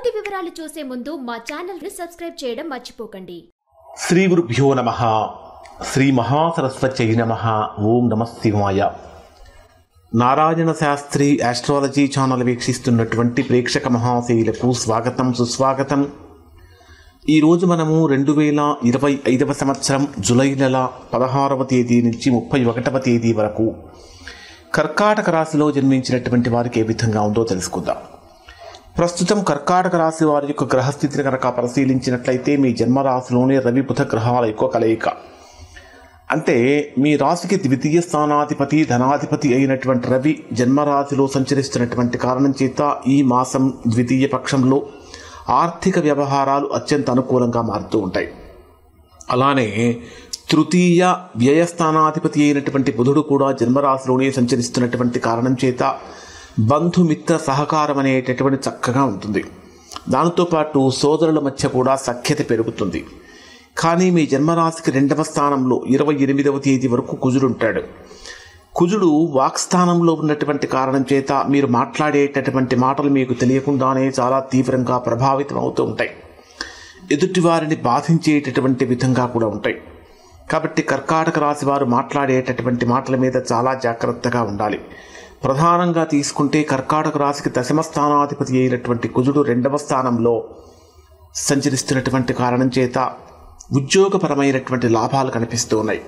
పూర్తి వివరాలు చూసే ముందు మా ఛానల్ ని సబ్స్క్రైబ్ చేయడం మర్చిపోకండి. శ్రీ గురుభ్యో నమః. శ్రీ మహాసరస్వత్యై నమః. ఓం నమః శివాయ. నారాయణ శాస్త్రి ఆస్ట్రాలజీ ఛానల్ వీక్షిస్తున్నటువంటి ప్రేక్షక మహాశయులకు స్వాగతం, సుస్వాగతం. ఈరోజు మనము 2025 సంవత్సరం జూలై నెల 16వ తేదీ నుంచి 31వ తేదీ వరకు కర్కాటక రాశిలో జన్మించినటువంటి వారికి ఏ విధంగా ఉందో తెలుసుకుందాం. ప్రస్తుతం కర్కాటక రాశి వారి యొక్క గ్రహస్థితిని కనుక పరిశీలించినట్లయితే మీ జన్మరాశిలోనే రవి బుధ గ్రహాల యొక్క కలయిక. అంటే మీ రాశికి ద్వితీయ స్థానాధిపతి ధనాధిపతి అయినటువంటి రవి జన్మరాశిలో సంచరిస్తున్నటువంటి కారణం చేత ఈ మాసం ద్వితీయ పక్షంలో ఆర్థిక వ్యవహారాలు అత్యంత అనుకూలంగా మారుతూ ఉంటాయి. అలానే తృతీయ వ్యయస్థానాధిపతి అయినటువంటి బుధుడు కూడా జన్మరాశిలోనే సంచరిస్తున్నటువంటి కారణం చేత బంధుమిత్ర సహకారం అనేటటువంటి చక్కగా ఉంటుంది. దానితోపాటు సోదరుల మధ్య కూడా సఖ్యత పెరుగుతుంది. కానీ మీ జన్మరాశికి 2వ స్థానంలో 28వ తేదీ వరకు కుజుడు ఉంటాడు. కుజుడు వాక్స్థానంలో ఉన్నటువంటి కారణం చేత మీరు మాట్లాడేటటువంటి మాటలు మీకు తెలియకుండానే చాలా తీవ్రంగా ప్రభావితం అవుతూ ఉంటాయి. ఎదుటి వారిని బాధించేటటువంటి విధంగా కూడా ఉంటాయి. కాబట్టి కర్కాటక రాశి వారు మాట్లాడేటటువంటి మాటల మీద చాలా జాగ్రత్తగా ఉండాలి. ప్రధానంగా తీసుకుంటే కర్కాటక రాశికి 10వ స్థానాధిపతి అయినటువంటి కుజుడు 2వ స్థానంలో సంచరిస్తున్నటువంటి కారణం చేత ఉద్యోగపరమైనటువంటి లాభాలు కనిపిస్తూ ఉన్నాయి.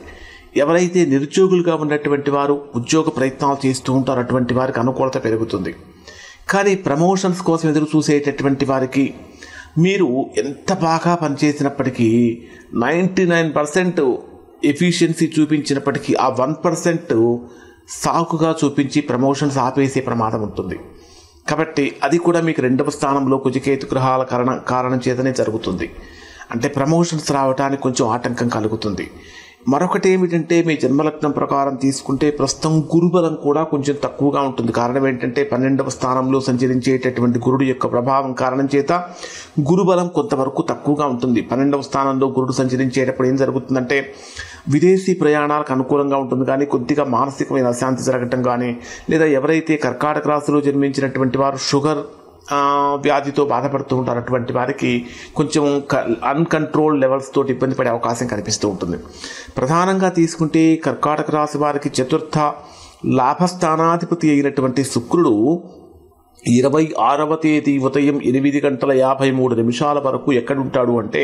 ఎవరైతే నిరుద్యోగులుగా ఉన్నటువంటి వారు ఉద్యోగ ప్రయత్నాలు చేస్తూ ఉంటారో అటువంటి వారికి అనుకూలత పెరుగుతుంది. కానీ ప్రమోషన్స్ కోసం ఎదురు చూసేటటువంటి వారికి మీరు ఎంత బాగా పనిచేసినప్పటికీ 99% ఎఫిషియన్సీ చూపించినప్పటికీ ఆ 1% సాకుగా చూపించి ప్రమోషన్స్ ఆపేసే ప్రమాదం ఉంటుంది. కాబట్టి అది కూడా మీకు 2వ స్థానంలో కుజకేతు గ్రహాల కారణం చేతనే జరుగుతుంది. అంటే ప్రమోషన్స్ రావడానికి కొంచెం ఆటంకం కలుగుతుంది. మరొకటి ఏమిటంటే మీ జన్మలగ్నం ప్రకారం తీసుకుంటే ప్రస్తుతం గురుబలం కూడా కొంచెం తక్కువగా ఉంటుంది. కారణం ఏంటంటే 12వ స్థానంలో సంచరించేటటువంటి గురుడు యొక్క ప్రభావం కారణం చేత గురుబలం కొంతవరకు తక్కువగా ఉంటుంది. 12వ స్థానంలో గురుడు సంచరించేటప్పుడు ఏం జరుగుతుందంటే విదేశీ ప్రయాణాలకు అనుకూలంగా ఉంటుంది. కానీ కొద్దిగా మానసికమైన అశాంతి జరగటం కానీ, లేదా ఎవరైతే కర్కాటక రాశిలో జన్మించినటువంటి వారు షుగర్ వ్యాధితో బాధపడుతూ ఉంటారు అటువంటి వారికి కొంచెం అన్కంట్రోల్ లెవెల్స్ తోటి ఇబ్బంది పడే అవకాశం కనిపిస్తూ ఉంటుంది. ప్రధానంగా తీసుకుంటే కర్కాటక రాశి వారికి 4వ లాభస్థానాధిపతి అయినటువంటి శుక్రుడు 26వ తేదీ ఉదయం 8:53 వరకు ఎక్కడుంటాడు అంటే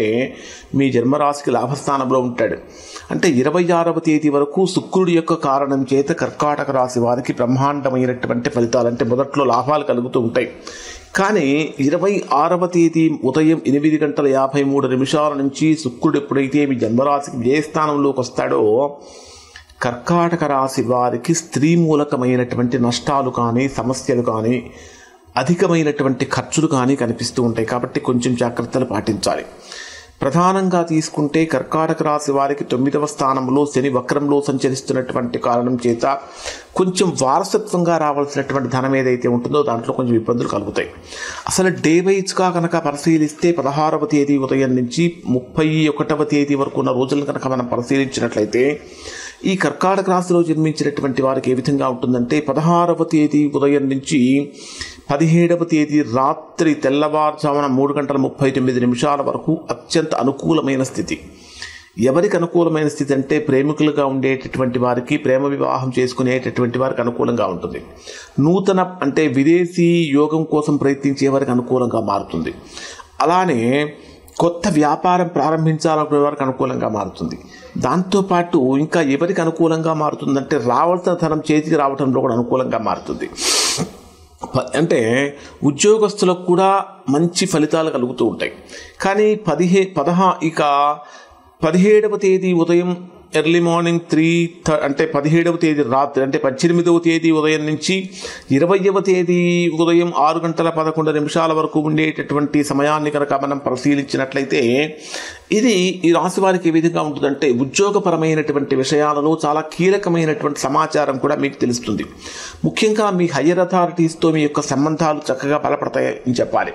మీ జన్మరాశికి లాభస్థానంలో ఉంటాడు. అంటే 26వ తేదీ వరకు శుక్రుడి యొక్క కారణం చేత కర్కాటక రాశి వారికి బ్రహ్మాండమైనటువంటి ఫలితాలు, అంటే మొదట్లో లాభాలు కలుగుతూ ఉంటాయి. కానీ 26వ తేదీ ఉదయం 8:53 నుంచి శుక్రుడు ఎప్పుడైతే మీ జన్మరాశికి వ్యయస్థానంలోకి వస్తాడో కర్కాటక రాశి వారికి స్త్రీ మూలకమైనటువంటి నష్టాలు కానీ, సమస్యలు కానీ, అధికమైనటువంటి ఖర్చులు కానీ కనిపిస్తూ ఉంటాయి. కాబట్టి కొంచెం జాగ్రత్తలు పాటించాలి. ప్రధానంగా తీసుకుంటే కర్కాటక రాశి వారికి 9వ స్థానంలో శని వక్రంలో సంచరిస్తున్నటువంటి కారణం చేత కొంచెం వారసత్వంగా రావాల్సినటువంటి ధనం ఏదైతే ఉంటుందో దాంట్లో కొంచెం ఇబ్బందులు కలుగుతాయి. అసలు డే వైజ్గా కనుక పరిశీలిస్తే 16వ తేదీ ఉదయం నుంచి 31వ తేదీ వరకు ఉన్న రోజులను కనుక మనం పరిశీలించినట్లయితే ఈ కర్కాటక రాశిలో జన్మించినటువంటి వారికి ఏ విధంగా ఉంటుందంటే 16వ తేదీ ఉదయం నుంచి 17వ తేదీ రాత్రి తెల్లవారుజామున 3:39 వరకు అత్యంత అనుకూలమైన స్థితి. ఎవరికి అనుకూలమైన స్థితి అంటే ప్రేమికులుగా ఉండేటటువంటి వారికి, ప్రేమ వివాహం చేసుకునేటటువంటి వారికి అనుకూలంగా ఉంటుంది. నూతన అంటే విదేశీ యోగం కోసం ప్రయత్నించే వారికి అనుకూలంగా మారుతుంది. అలానే కొత్త వ్యాపారం ప్రారంభించాలనుకునే వారికి అనుకూలంగా మారుతుంది. దాంతోపాటు ఇంకా ఎవరికి అనుకూలంగా మారుతుందంటే రావాల్సిన ధనం చేతికి రావడంలో కూడా అనుకూలంగా మారుతుంది. అంటే ఉద్యోగస్తులకు కూడా మంచి ఫలితాలు కలుగుతూ ఉంటాయి. కానీ 17వ తేదీ ఉదయం ఎర్లీ మార్నింగ్ 3 అంటే 17వ తేదీ రాత్రి అంటే 18వ తేదీ ఉదయం నుంచి 20వ తేదీ ఉదయం 6:11 వరకు ఉండేటటువంటి సమయాన్ని కనుక మనం పరిశీలించినట్లయితే ఇది ఈ రాశి వారికి ఏ విధంగా ఉంటుందంటే ఉద్యోగపరమైనటువంటి విషయాలలో చాలా కీలకమైనటువంటి సమాచారం కూడా మీకు తెలుస్తుంది. ముఖ్యంగా మీ హయ్యర్ అథారిటీస్తో మీ యొక్క సంబంధాలు చక్కగా బలపడతాయని చెప్పాలి.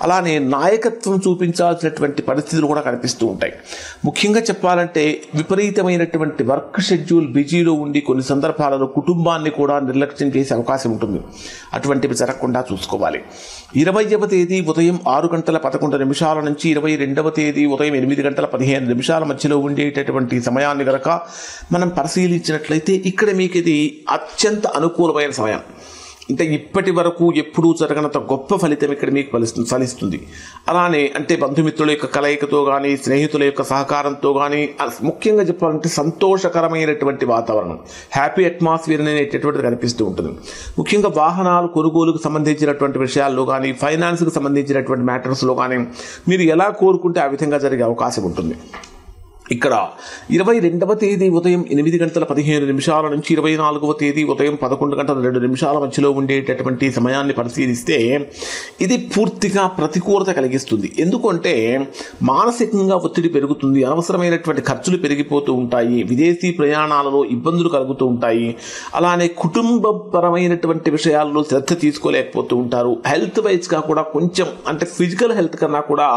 అలానే నాయకత్వం చూపించాల్సినటువంటి పరిస్థితులు కూడా కనిపిస్తూ ఉంటాయి. ముఖ్యంగా చెప్పాలంటే విపరీత విపరీతమైనటువంటి వర్క్ షెడ్యూల్ బిజీలో ఉండి కొన్ని సందర్భాలలో కుటుంబాన్ని కూడా నిర్లక్ష్యం చేసే అవకాశం ఉంటుంది. అటువంటివి జరగకుండా చూసుకోవాలి. 20వ తేదీ ఉదయం 6:11 నుంచి 22వ తేదీ ఉదయం 8:15 మధ్యలో ఉండేటటువంటి సమయాన్ని గనక మనం పరిశీలించినట్లయితే ఇక్కడ మీకు ఇది అత్యంత అనుకూలమైన సమయం. అంటే ఇప్పటి వరకు ఎప్పుడూ జరగనంత గొప్ప ఫలితం ఇక్కడ మీకు ఫలిస్తుంది. అలానే అంటే బంధుమిత్రుల యొక్క కలయికతో కానీ, స్నేహితుల యొక్క సహకారంతో కానీ, ముఖ్యంగా చెప్పాలంటే సంతోషకరమైనటువంటి వాతావరణం, హ్యాపీ అట్మాస్ఫియర్ అనేటటువంటిది కనిపిస్తూ ఉంటుంది. ముఖ్యంగా వాహనాలు కొనుగోలుకు సంబంధించినటువంటి విషయాల్లో కానీ, ఫైనాన్స్కి సంబంధించినటువంటి మ్యాటర్స్లో కానీ మీరు ఎలా కోరుకుంటే ఆ విధంగా జరిగే అవకాశం ఉంటుంది. ఇక్కడ 22వ తేదీ ఉదయం 8:15 నుంచి 24వ తేదీ ఉదయం 11:02 మధ్యలో ఉండేటటువంటి సమయాన్ని పరిశీలిస్తే ఇది పూర్తిగా ప్రతికూలత కలిగిస్తుంది. ఎందుకంటే మానసికంగా ఒత్తిడి పెరుగుతుంది, అనవసరమైనటువంటి ఖర్చులు పెరిగిపోతూ ఉంటాయి, విదేశీ ప్రయాణాలలో ఇబ్బందులు కలుగుతూ ఉంటాయి, అలానే కుటుంబపరమైనటువంటి విషయాల్లో శ్రద్ధ తీసుకోలేకపోతూ ఉంటారు. హెల్త్ వైజ్గా కూడా కొంచెం అంటే ఫిజికల్ హెల్త్ కన్నా కూడా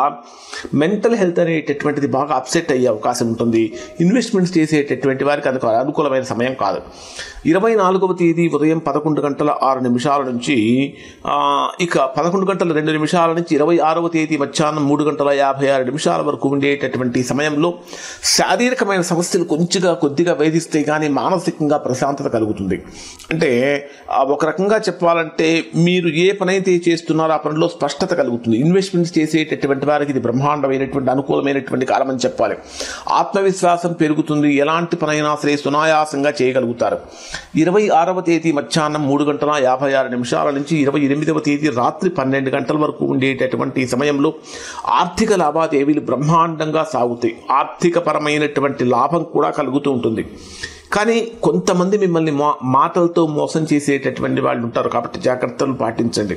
మెంటల్ హెల్త్ అనేటటువంటిది బాగా అప్సెట్ అయ్యే అవకాశం ఉంటుంది. ఇన్వెస్ట్మెంట్స్ చేసేటటువంటి వారికి అది అనుకూలమైన సమయం కాదు. 24వ తేదీ ఉదయం 11:06 నుంచి ఇక 11:02 నుంచి 26వ తేదీ మధ్యాహ్నం 3:56 వరకు ఉండేటటువంటి సమయంలో శారీరకమైన సమస్యలు కొద్దిగా వేధిస్తే కానీ మానసికంగా ప్రశాంతత కలుగుతుంది. అంటే ఒక రకంగా చెప్పాలంటే మీరు ఏ పనైతే చేస్తున్నారో ఆ పనిలో స్పష్టత కలుగుతుంది. ఇన్వెస్ట్మెంట్స్ చేసేటటువంటి వారికి ఇది బ్రహ్మాండమైనటువంటి అనుకూలమైనటువంటి కాలం అని చెప్పాలి. ఆత్మవిశ్వాసం పెరుగుతుంది, ఎలాంటి పనైనా సరే సునాయాసంగా చేయగలుగుతారు. 26వ తేదీ మధ్యాహ్నం 3:56 నుంచి 28వ తేదీ రాత్రి 12 గంటల వరకు ఉండేటటువంటి సమయంలో ఆర్థిక లావాదేవీలు బ్రహ్మాండంగా సాగుతాయి. ఆర్థిక పరమైనటువంటి లాభం కూడా కలుగుతూ ఉంటుంది. కానీ కొంతమంది మిమ్మల్ని మాటలతో మోసం చేసేటటువంటి వాళ్ళు ఉంటారు, కాబట్టి జాగ్రత్తలు పాటించండి.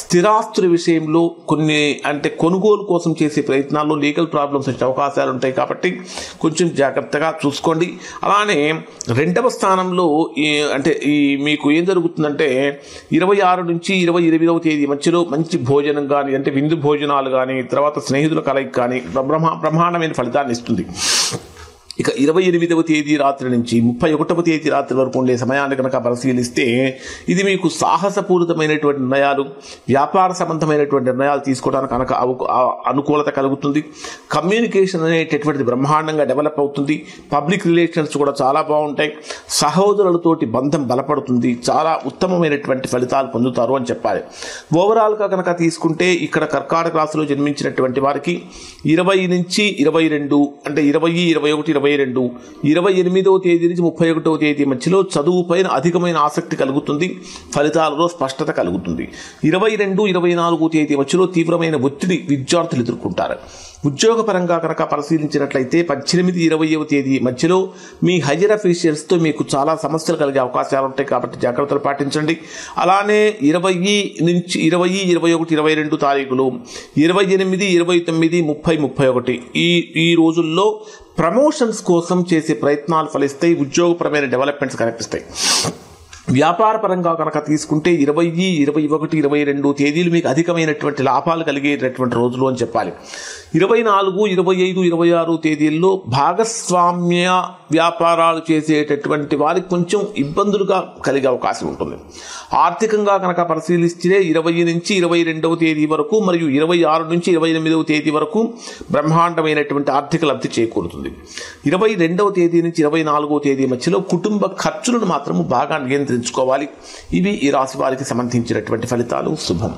స్థిరాస్తుల విషయంలో కొన్ని అంటే కొనుగోలు కోసం చేసే ప్రయత్నాల్లో లీగల్ ప్రాబ్లమ్స్ వచ్చే అవకాశాలు ఉంటాయి, కాబట్టి కొంచెం జాగ్రత్తగా చూసుకోండి. అలానే 2వ స్థానంలో అంటే మీకు ఏం జరుగుతుందంటే 26 నుంచి 28వ తేదీ మధ్యలో మంచి భోజనం కానీ, అంటే విందు భోజనాలు కానీ, తర్వాత స్నేహితుల కలయిక కానీ బ్రహ్మాండమైన ఫలితాన్ని ఇస్తుంది. ఇక 28వ తేదీ రాత్రి నుంచి 31వ తేదీ రాత్రి వరకు ఉండే సమయాన్ని కనుక పరిశీలిస్తే ఇది మీకు సాహసపూరితమైనటువంటి నిర్ణయాలు, వ్యాపార సంబంధమైనటువంటి నిర్ణయాలు తీసుకోవడానికి కనుక అనుకూలత కలుగుతుంది. కమ్యూనికేషన్ అనేటటువంటిది బ్రహ్మాండంగా డెవలప్ అవుతుంది. పబ్లిక్ రిలేషన్స్ కూడా చాలా బాగుంటాయి. సహోదరులతోటి బంధం బలపడుతుంది. చాలా ఉత్తమమైనటువంటి ఫలితాలు పొందుతారు అని చెప్పాలి. ఓవరాల్గా కనుక తీసుకుంటే ఇక్కడ కర్కాటక రాశిలో జన్మించినటువంటి వారికి 20 నుంచి 22 అంటే 20, 21, 22, 28వ తేదీ నుంచి 31వ తేదీ మధ్యలో చదువు పైన అధికమైన ఆసక్తి కలుగుతుంది. ఫలితాలలో స్పష్టత కలుగుతుంది. 22, 24వ తేదీ మధ్యలో తీవ్రమైన ఒత్తిడి విద్యార్థులు ఎదుర్కొంటారు. ఉద్యోగపరంగా కనుక పరిశీలించినట్లయితే 18, 20వ తేదీ మధ్యలో మీ హైయర్ అఫీషియల్స్తో మీకు చాలా సమస్యలు కలిగే అవకాశాలు ఉంటాయి, కాబట్టి జాగ్రత్తలు పాటించండి. అలానే 20 నుంచి 20, 21, 22 తారీఖులు 28, 29, 30, 31 ఈ రోజుల్లో ప్రమోషన్స్ కోసం చేసే ప్రయత్నాలు ఫలిస్తాయి. ఉద్యోగపరమైన డెవలప్మెంట్స్ కనిపిస్తాయి. వ్యాపార పరంగా కనుక తీసుకుంటే 20, 21, 22 తేదీలు మీకు అధికమైనటువంటి లాభాలు కలిగేటటువంటి రోజులు అని చెప్పాలి. 24, 25, 26 తేదీల్లో భాగస్వామ్య వ్యాపారాలు చేసేటటువంటి వారికి కొంచెం ఇబ్బందులుగా కలిగే అవకాశం ఉంటుంది. ఆర్థికంగా కనుక పరిశీలిస్తే 20 నుంచి 22వ తేదీ వరకు మరియు 26 నుంచి 28వ తేదీ వరకు బ్రహ్మాండమైనటువంటి ఆర్థిక లబ్ధి చేకూరుతుంది. 22వ తేదీ నుంచి 24వ తేదీ మధ్యలో కుటుంబ ఖర్చులను మాత్రము బాగా నియంత్రించుకోవాలి. ఇవి ఈ రాశి వారికి సంబంధించినటువంటి ఫలితాలు. శుభం.